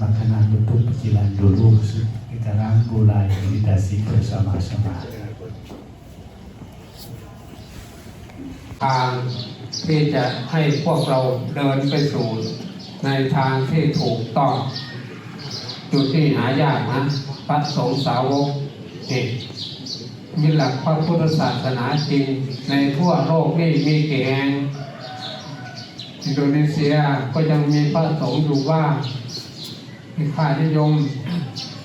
makanan untuk pikiran dulu. Sekarang mulai meditasi bersama-sama. ทางที่จะให้พวกเราเดินไปสู่ในทางที่ถูกต้องจุดที่หายากนะพระสงฆ์สาวกนี่มีหลักพระพุทธศาสนาจริงในทั่วโลกนี่มีกี่แห่งอินโดนีเซียก็ยังมีพระสงฆ์อยู่บ้างมีค่านิยม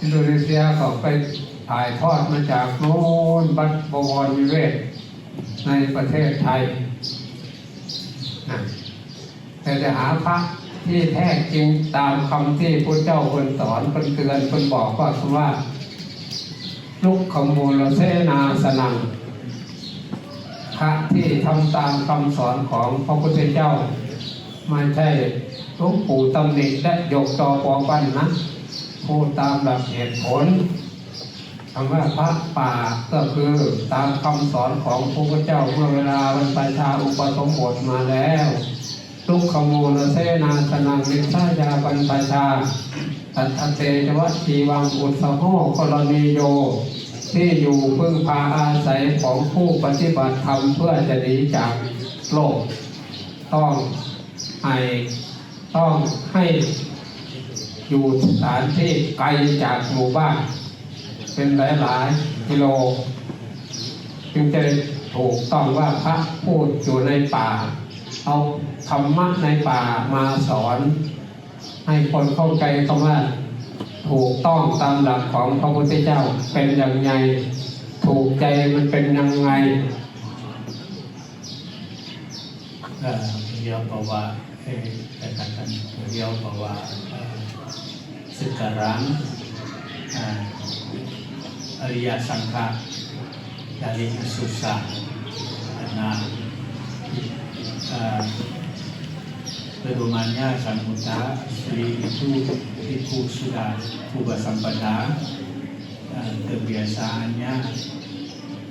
อินโดนีเซียก็ไปถ่ายทอดมาจากโน้นวัดบวรนิเวศในประเทศไทยแต่จะหาพระที่แท้จริงตามคำที่พระเจ้าคนสอนคนเตือนคนบอกว่าลุกขมูลเสนาสนังพระที่ทำตามคำสอนของพระพุทธเจ้าไม่ใช่หลวงปู่ตำหนิและยกจอปอบันนะพูดตามหลักเหตุผลคำว่าพระป่าก็คือตามคำสอนของพระพุทธเจ้าเมื่อเวลาบรรพชาอุปสมบทมาแล้วลุกขมูลเสนาสนังนิสายาบรรพชาตัทเตจวัชีวังอุตสโหกรณีโยที่อยู่พึ่งพาอาศัยของผู้ปฏิบัติธรรมเพื่อจะหนีจากโลกต้องให้อยู่สถานที่ไกลจากหมู่บ้านเป็นหลายกิโลจึงจะถูกต้องว่าพระพูดอยู่ในป่าเอาธรรมะในป่ามาสอนให้คนเข้าใจคำว่าถูกต้องตามหลักของพระพุทธเจ้าเป็นอย่างไงถูกใจมันเป็นยังไงbeliau bawa katakan beliau bawa sekarang Arya Sangka dari susah karena perumahannya Sang Buddha Sri itu sudah Puba Sampada. Kebiasaannya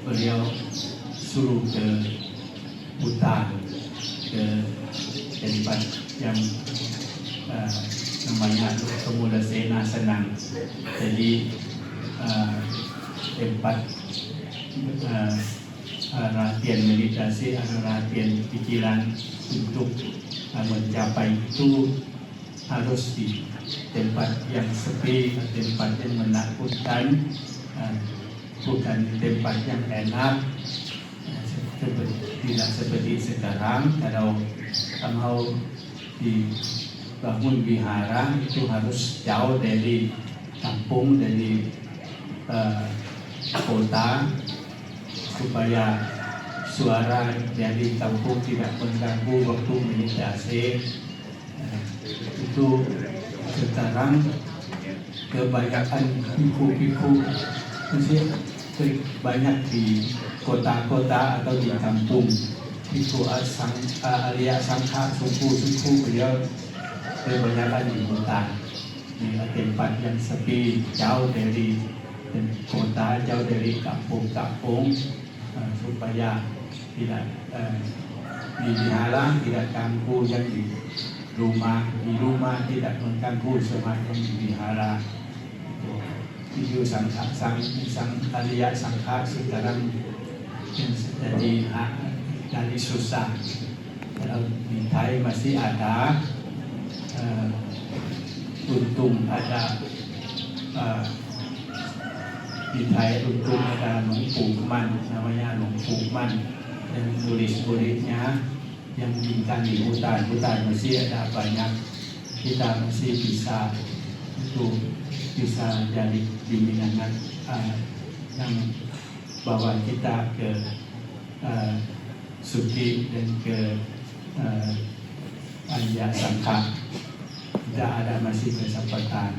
beliau suruh ke hutan ke tempat yang namanya Kemula Sena Senang. Jadi tempat latihan meditasi atau latihan pikiran untuk mencapai itu harus di tempat yang sepi, tempat yang menakutkan, bukan tempat yang enak. Tidak seperti sekarang. Kalau somehow dibangun wihara itu harus jauh dari kampung, dari kota, supaya suara dari kampung tidak mengganggu waktu meditasi. Itu sekarang kebanyakan biku-biku masih banyak di kota-kota atau di kampung. Biku Arya Sangka suku beliau kebanyakan di hutan, di tempat yang sepi, jauh dari kota, jauh dari kampung-kampung, supaya tidak dihalang, tidak ganggu yang di rumah tidak mengganggu semacam di wihara. Itu sang Arya Sangka sekarang jadi susah. Kalau di Thai masih ada untung ada di Thai untung ada Hlwงปู่Man, namanya Hlwงปู่Man, dan murid-muridnya yang tinggal di hutan masih ada banyak. Kita masih bisa jadi bimbingan yang bawa kita ke suci dan ke Arya Sangka. Tidak ada masih kesempatan.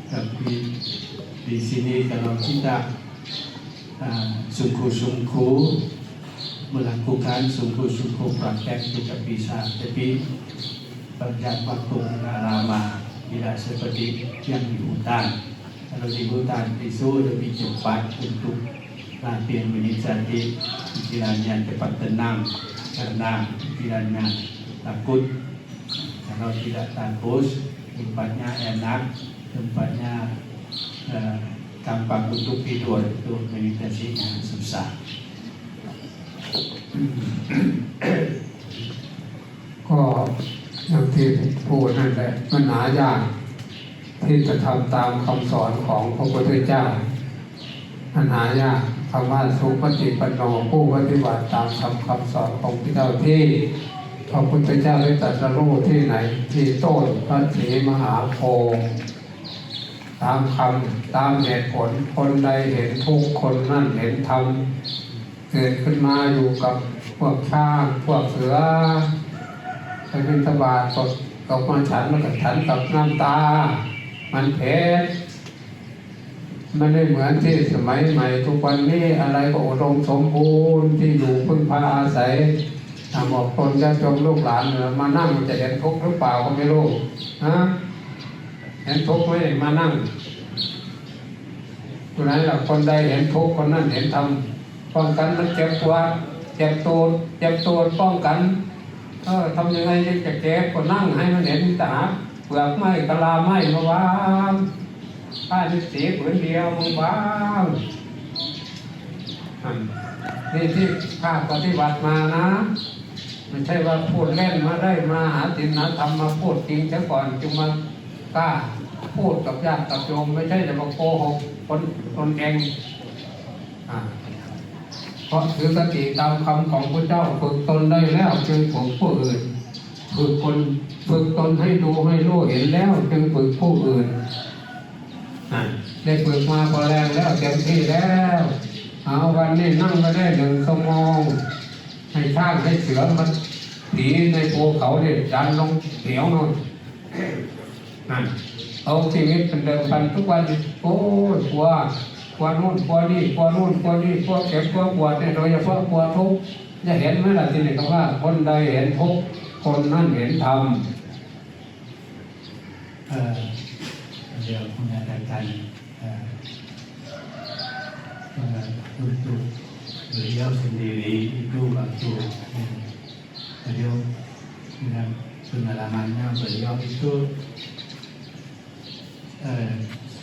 Tapi di sini kalau kita sungguh-sungguh melakukan sungguh-sungguh praktek juga bisa, tapi pada waktu tidak lama, tidak seperti yang di hutan. Kalau di hutan itu lebih cepat untuk latihan meditasi, pikirannya cepat tenang karena pikirannya takut. Kalau tidak takut, tempatnya enak, tempatnya gampang untuk tidur, itu meditasinya susah. ก็อย่างที่พูดนั่นแหละมันหายากที่จะทำตามคำสอนของพระพุทธเจ้ามันหายากคำว่าสุปฏิปันโนผู้ปฏิบัติตามคำสอนของพระเจ้าที่พระพุทธเจ้าได้ตรัสรู้ที่ไหนที่ต้นพระศรีมหาโพธิ์ตามคำตามเหตุผลคนใดเห็นทุกข์คนนั่นเห็นธรรมเกิดขึ้นมาอยู่กับพวกช้างพวกเสือไปบิณฑบาตสดกับมาฉันแล้วก็ฉันกับน้ำตามันเผ็ดมันไม่เหมือนที่สมัยใหม่ทุกวันนี้อะไรก็อุดมสมบูรณ์ที่อยู่พึ่งพาอาศัยบอกคนจะจมลูกหลานมานั่งจะเห็นทุกข์หรือเปล่าก็ไม่รู้นะเห็นทุกข์ไหมมานั่งคนไหนล่ะคนใดเห็นทุกข์คนนั้นเห็นธรรมป้องกันมันเจ็บปวดเจ็บตัวป้องกันทำยังไงจะเจ็บก็นั่งให้มันเห็นตาเปลือกไม้กะลาไม้มาวางผ้าที่สีผืนเดียวมาวางนี่ที่ข้าปฏิบัติมานะไม่ใช่ว่าพูดเล่นมาได้มาหาศีลหาธรรมมาพูดจริงซะก่อนจึงมากล้าพูดกับญาติกับโยมไม่ใช่จะมาโกหกตนเองเพราะถือสติตามคำของพระเจ้าฝึกตนได้แล้วจึงฝึกผู้อื่นฝึกตนให้ดูให้รู้เห็นแล้วจึงฝึกผู้อื่นได้ฝึกมาพอแรงแล้วเต็มที่แล้วเอาวันนี้นั่งก็ได้1 ชั่วโมงให้ช้างให้เสือมันผีในภูเขาเนี่ยดันลงเหนียวนู่นนั่นเอาชีวิตเป็นเดิมพันทุกวันโอ้ยกลัวนู่นกลัวนี่กลัวนู่นกลัวนี่กลัวเก็บกลัวปวดเนี่ยโดยเฉพาะกลัวทุกข์จะเห็นไหมล่ะที่นี่คำว่าคนใดเห็นทุกข์คนนั้นเห็นธรรม เดี๋ยวmengadakan untuk beliau sendiri itu waktu beliau dengan pengalamannya beliau itu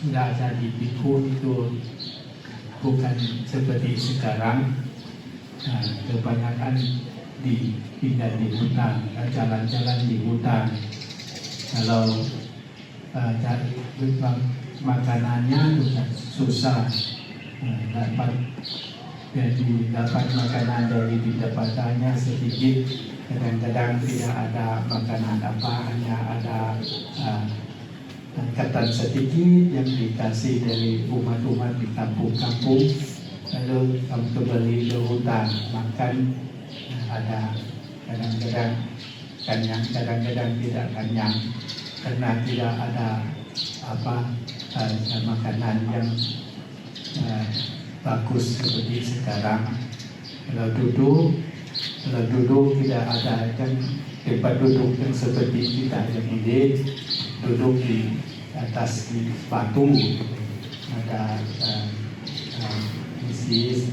sudah jadi biku itu bukan seperti sekarang kebanyakan pindah di hutan jalan-jalan di hutan kalau cari makanannya susah dapat makanan dari didapatannya sedikit kadang-kadang tidak ada makanan apa hanya ada ketan sedikit yang dikasih dari umat-umat di kampung-kampung lalu kamu kembali ke hutan makan ada kadang-kadang kenyang kadang-kadang tidak kenyang karena tidak ada makanan yang bagus seperti sekarang. Kalau duduk tidak ada yang tempat duduk yang seperti kita yang ini duduk di atas di batu ada isi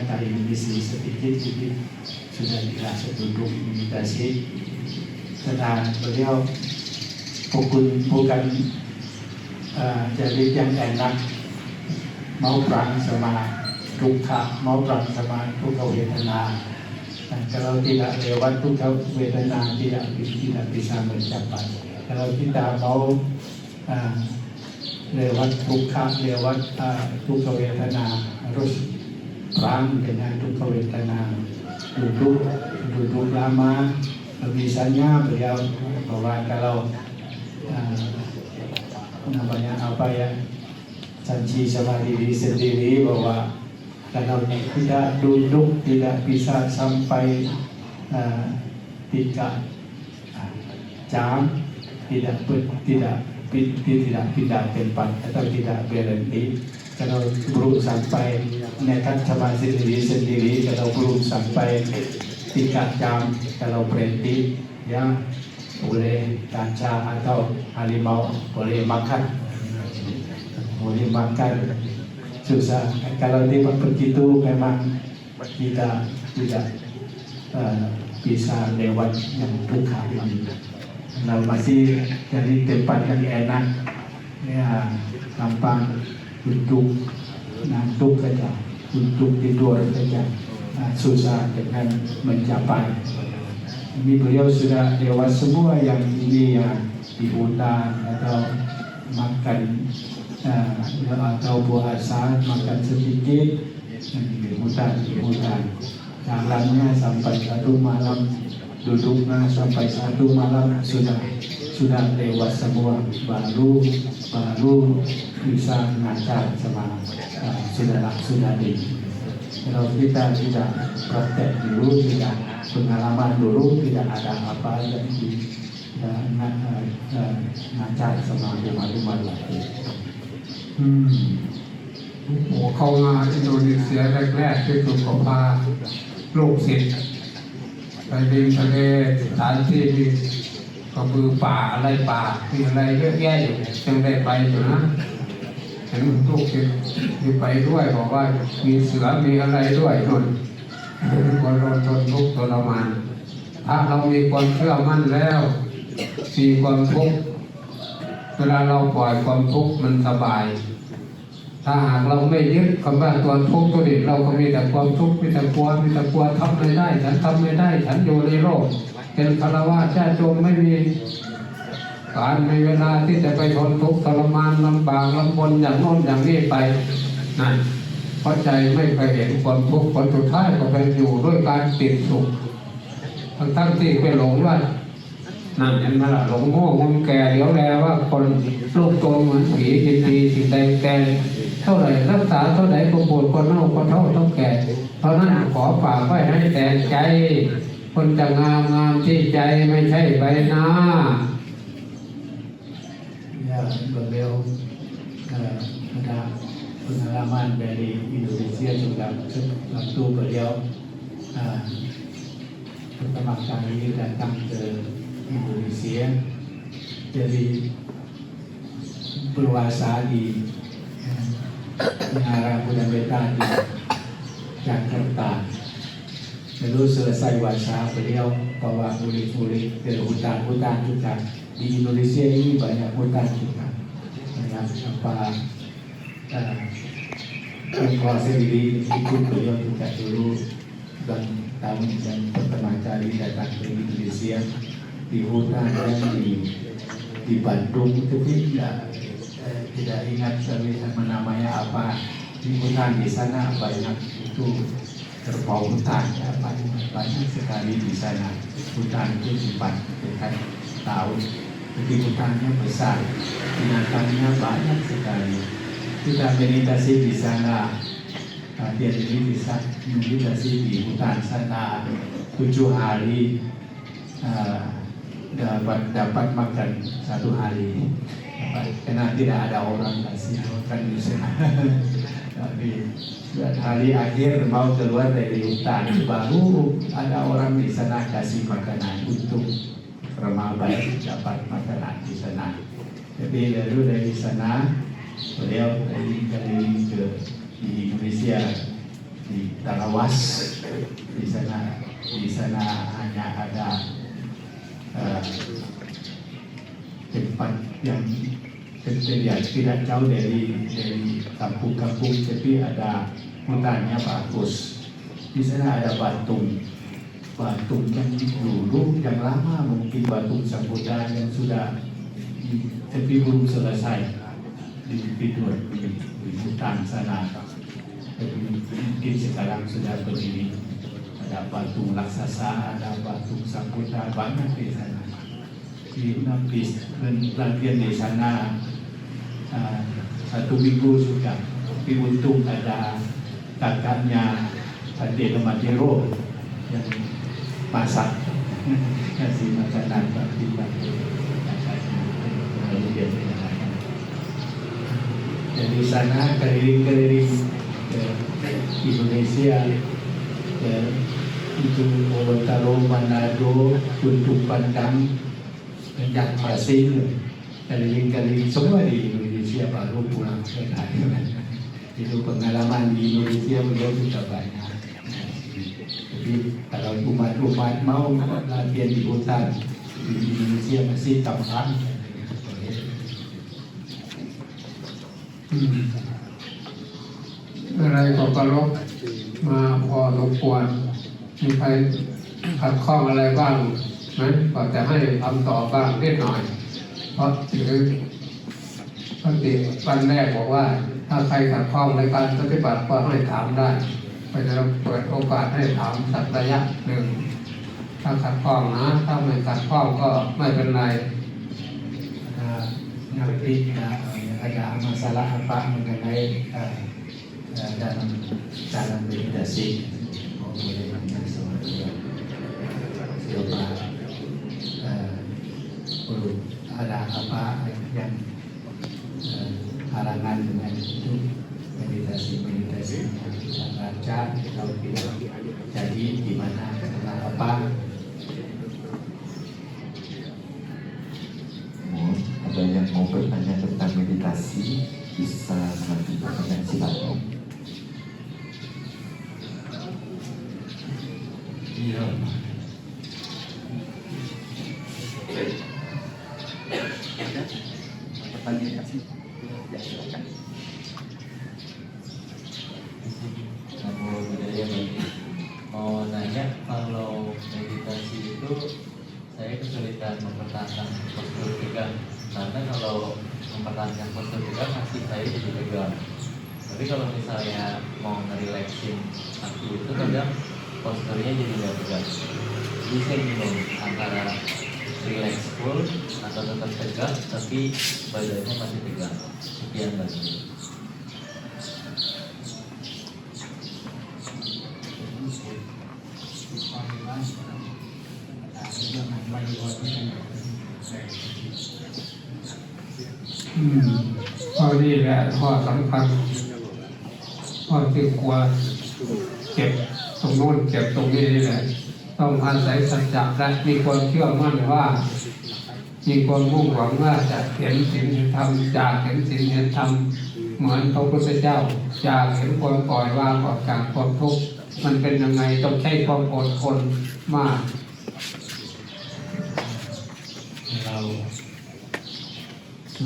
kain isi sedikit sudah dirasa duduk meditasi. Karena beliau bukan jadi yang enak mau perang sama dukkha mau perang sama dukkha wetana dan kalau tidak lewat dukkha wetana tidak bisa mencapai kalau kita mau lewat dukkha dukkha wetana harus perang dengan dukkha wetana duduk lama. Misalnya beliau bahwa kalau namanya apa ya janji sama diri sendiri bahwa kalau tidak duduk tidak bisa sampai 3 jam tidak pindah tempat atau tidak berhenti kalau belum sampai nekat sama diri sendiri kalau belum sampai 3 jam kalau berhenti ya boleh kaca atau harimau boleh makan susah kalau dia begitu memang kita tidak bisa lewat yang dukkha ini Kalau masih dari tempat yang enak, ya gampang duduk, ngantuk saja, duduk tidur saja, susah dengan mencapai. Ini beliau sudah lewat semua yang ini ya di hutan atau makan atau puasa makan sedikit di hutan. Jalannya sampai 1 malam, duduknya sampai 1 malam sudah lewat semua, baru bisa ngajar sama saudara-saudari. Kalau kita tidak praktek dulu, tidak pengalaman dulu, tidak ada apa yang ngajar sama rumah-rumah lagi. เข้ามาอินโดนีเซียแรกๆที่สุดก็พาลูกศิษย์ไปริมทะเลสถานที่มีกระบือป่าอะไรป่ามีอะไรเยอะแยะอยู่จึงได้ไปอยู่นะเห็นลูกศิษย์ที่ไปด้วยบอกว่ามีเสือมีอะไรด้วยคนทนทุกข์ทรมานถ้าเรามีความเชื่อมั่นแล้วมีความทุกข์เวลาเราปล่อยความทุกข์มันสบายถ้าหากเราไม่ยึดคำว่าตัวทุกข์ตัวเด็ดเราก็มีแต่ความทุกข์มีแต่กลัวทำไม่ได้ฉันทำไม่ได้ฉันอยู่ในโลกเป็นฆราวาสญาติโยมไม่มีการในเวลาที่จะไปทนทุกข์ทรมานลำบากลำบนอย่างโน้นอย่างนี้ไปนั่นเพราะใจไม่เคยเห็นความทุกข์ผลสุดท้ายก็เป็นอยู่ด้วยการติดสุขทั้งที่ไปหลงว่านั่นเห็นไหมล่ะหลงโง่งมแก่เดี๋ยวแลว่าคนลูกโตเหมือนผีกินดีสิ่งใดแก่เท่าไหร่รักษาเท่าไหร่ก็ปวดก็เน่าก็เท่าต้องแก่เพราะนั้นขอฝากไว้ให้แต่ใจคนจะงามที่ใจไม่ใช่ใบหน้า Ya, beliau ada pengalaman dari Indonesia juga waktu beliau pertama kali datang ke Indonesia, jadi berpuasa di Menara Buddha Beta di Jakarta. Lalu selesai puasa beliau bawa murid-murid ke hutan-hutan juga. Di Indonesia ini banyak hutan juga, banyak kalau sendiri ikut beliau juga dulu dan tahun yang pertama kali datang ke Indonesia di hutan dan di Bandung, tapi tidak ingat namanya apa. Di hutan di sana banyak itu kerbau hutan, ya, banyak sekali di sana hutan itu simpan dekat tahun. Jadi hutannya besar, binatangnya banyak sekali. Kita meditasi di sana, dia ini bisa meditasi di hutan sana 7 hari, dapat makan 1 hari, karena tidak ada orang kasih makan di sana. Tapi hari akhir mau keluar dari hutan, baru ada orang di sana kasih makanan untuk ramah baik dapat makanan di sana. Jadi lalu dari sana beliau keliling ke di Indonesia, di Tarawas. Di sana hanya ada tempat yang tidak jauh dari kampung-kampung, tapi ada hutannya bagus. Di sana ada batu yang dulu yang lama, mungkin batu samudra yang sudah tapi belum selesai tidur di hutan sana. Tapi mungkin sekarang sudah berdiri. Ada batu raksasa, ada batu samudra, banyak di sana. Di latihan di sana 1 minggu sudah. Tapi untung ada kakaknya Adik Matero yang masak, kasih makanan bagi dari sana keliling-keliling ke Indonesia, itu Gorontalo, Manado, Tuntung Padang, Banyak Pasir, keliling-keliling semua di Indonesia, baru pulang ke Thailand. Itu pengalaman di Indonesia beliau juga banyak. Jadi kalau umat mau latihan di hutan, di Indonesia masih tambahan.อะไรก็เคารพมาพอรบกวนมีใครขัดข้องอะไรบ้างไหมก็จะให้ทำต่อบ้างนิดหน่อยเพราะถือปฏิวันแรกบอกว่าถ้าใครขัดข้องในการปฏิบัติก็ให้ถามได้ก็จะเปิดโอกาสให้ถามสักระยะหนึ่งถ้าขัดข้องนะถ้าไม่ขัดข้องก็ไม่เป็นไร Ngerti ada masalah apa mengenai dalam cara meditasi boleh nanya sama dia siapa perlu ada apa yang halangan dengan itu meditasi yang kita baca kalau tidak jadi gimana karena apa. Ada yang mau bertanya tentang meditasi bisa nanti pertanyaan silakan. Iya. Pertanyaan sih, ya silakan. Mau nanya kalau meditasi itu saya kesulitan mempertahankan postur tegang karena kalau mempertahankan postur tegang kaki saya jadi tegang. Tapi kalau misalnya mau ngerileksin kaki itu kadang posturnya jadi nggak tegang. Jadi saya bingung antara relax full atau tetap tegang tapi badannya masih tegang. Sekian lagi.ข้อนี้แหละข้อสำคัญข้อที่กลัวเจ็บตรงโน้นเจ็บตรงนี้นี่แหละต้องอาศัยสัจจะและมีความเชื่อมั่นว่ามีความมุ่งหวังว่าจะเห็นสิ่งที่ทำจากเห็นสิ่งที่ทำเหมือนพระพุทธเจ้าจากเห็นความปล่อยวางออกจากความทุกข์มันเป็นยังไงต้องใช้ความอดทนมาก Kalau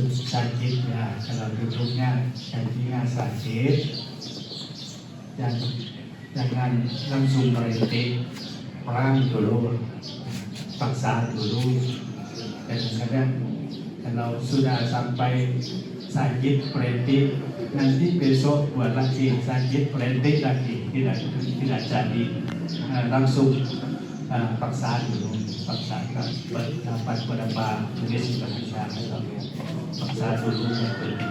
sakit ya, kalau duduknya kakinya sakit, jangan langsung berhenti, perang dulu, paksa dulu. Kadang-kadang kalau sudah sampai sakit berhenti, nanti besok buat lagi sakit berhenti lagi, tidak jadi. Langsung paksa dulu, paksakan dapat berapa tulis bahasa atau paksa dulu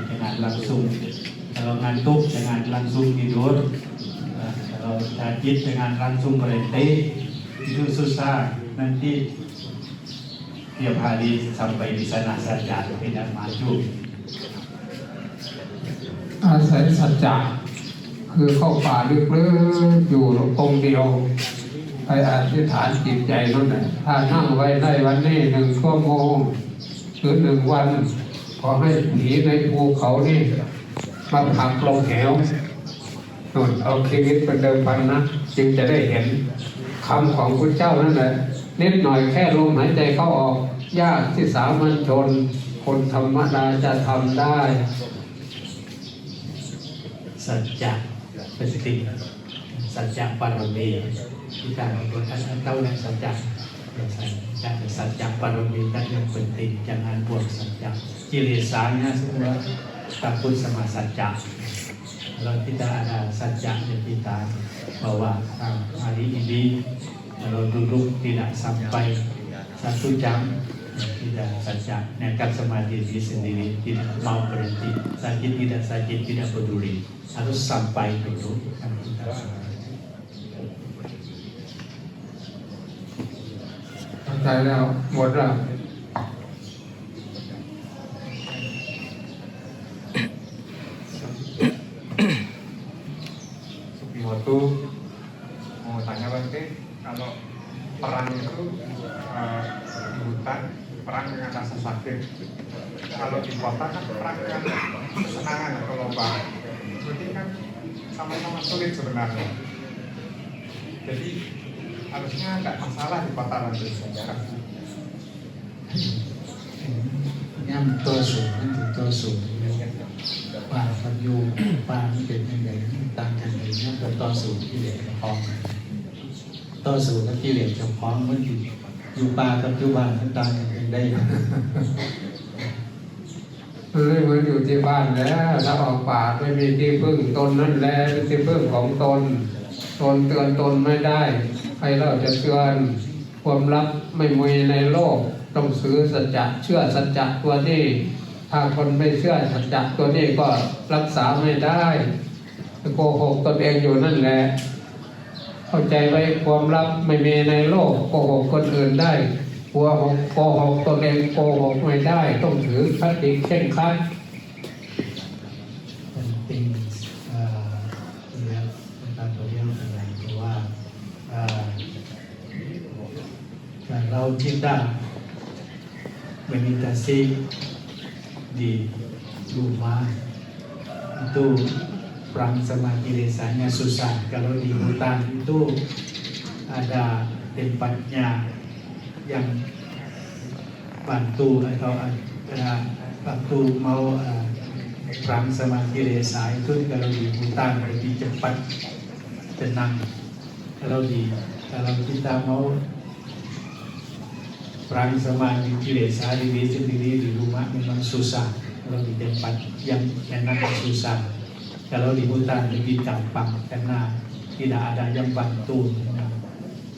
jangan langsung, kalau ngantuk jangan langsung tidur, kalau sakit jangan langsung berhenti, itu susah, nanti tiap hari sampai di sana saja tidak maju. อาศัยสัจจะคือเข้าป่าลึกๆอยู่องค์เดียวไปอธิษฐานจิตใจนั่นแหละถ้านั่งไว้ได้วันนี้1 ชั่วโมงหรือ1 วันขอให้ผีในภูเขานี่มาผลักลงเหวนู่นเอาชีวิตเป็นเดิมพันนะจึงจะได้เห็นคำของพระเจ้านั่นแหละนิดหน่อยแค่ลมหายใจเข้าออกยากที่สามัญชนคนธรรมดาจะทำได้ Sajak penting, sajak parami kita bukan tahu yang sajak parami yang penting, jangan buang sajak. Cilisanya semua takut sama sajak. Kalau tidak ada sajaknya kita bahwa hari ini kalau duduk tidak sampai 1 jam tidak sajak, nekat sama diri sendiri, tidak mau berhenti, sakit tidak sakit tidak peduli, harus sampai dulu. เข้าใจแล้วหมดแล้ว Waktu mau tanya Bante, kalau perang itu di hutan perang dengan rasa sakit, kalau di kota kan perang dengan kesenangan atau lomba, berarti kan sama-sama sulit sebenarnya. Jadi harusnya nggak masalah di kota Bante. ย่ำตัวสูงนั่นถึงตัวสูงป่ากับยูป่ามันเป็นยังไงต่างกันเลยย่ำตัวสูงที่เหลือจะพร้อมตัวสูงกับที่เหลือจะพร้อมมันอยู่ป่ากับอยู่บ้านมันต่างกันได้ เลยเหมือนอยู่ที่บ้านแล้วถ้าออกป่าไม่มีที่พึ่งตนนั่นแหละเป็นที่พึ่งของตนตนเตือนตนไม่ได้ใครเราจะเตือนความลับไม่มีในโลกต้องซื้อสัจจะเชื่อสัจจะตัวนี้ถ้าคนไม่เชื่อสัจจะตัวนี้ก็รักษาไม่ได้โกหกตนเองอยู่นั่นแหละเข้าใจไว้ความลับไม่มีในโลกโกหกคนอื่นได้โกหกตนเองโกหกไม่ได้ต้องถือคติเช่นคัด penting melihat tentang beliau dengan bahwa kalau kita meditasi di rumah itu perang samadhi desanya susah. Kalau di hutan itu ada tempatnya yang bantu atau ada bantu mau perang samadhi desa itu kalau di hutan lebih cepat tenang. Kalau kita mau perang samadhi desa di diri sendiri di rumah memang susah. Kalau di tempat yang memang susah. Kalau di hutan lebih gampang karena tidak ada yang bantu.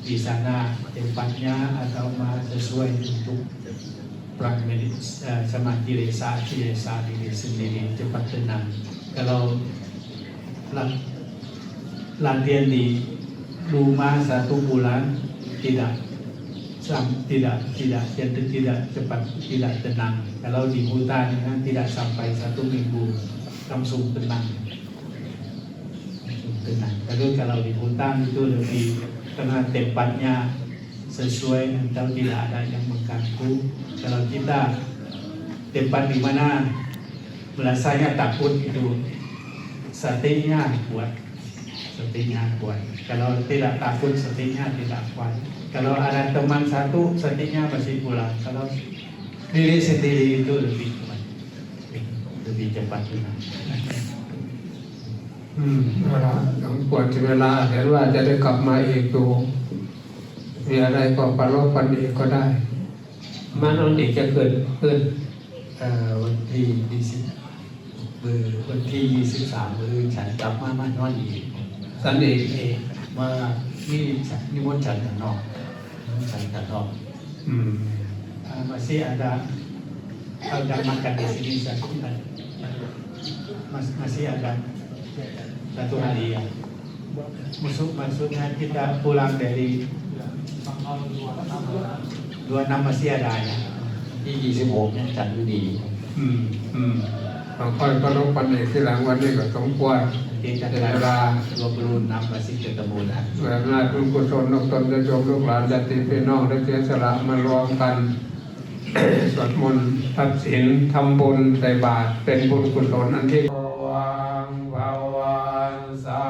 Di sana tempatnya atau sesuai untuk perang samadhi desa diri sendiri cepat tenang. Kalau latihan di rumah 1 bulan tidak cepat tidak tenang. Kalau di hutan tidak sampai 1 minggu langsung tenang. Tapi kalau di hutan itu lebih karena tempatnya sesuai atau tidak ada yang mengganggu. Kalau kita tempat di mana rasanya takut itu satinya kuat. Kalau tidak takut satinya tidak kuat. Kalau ada teman satu satinya masih pulang. Kalau diri sendiri itu lebih kuat, lebih cepat tenang. เวลาปวดเวลาเห็นว่าจะได้กลับมาอีกดูมีอะไรก็ปรารบอีกก็ได้มันอันอีกจะเกิดขึ้นวันที่23มื้อฉันกลับมานอนอีก สันอีก ว่านี่นิมนต์ฉันข้างนอกmasih ada makan di sini masih ada 1 hari ya. Maksudnya kita pulang dari 26 masih ada ya. Di 26 ยังจัดอยู่ดี บางคนก็ลงปันเอกที่หลังวันนี้ก็สมควร Kita เวลา 26 masih ketemu dah. เวลาคุณกุศลนกตนจะชมลูกหลานญาติพี่น้องได้เสียสละมารวมกัน สวดมนต์ทับศีลทำบุญใส่บาตรเป็นบุญกุศลอันที่ภวังสา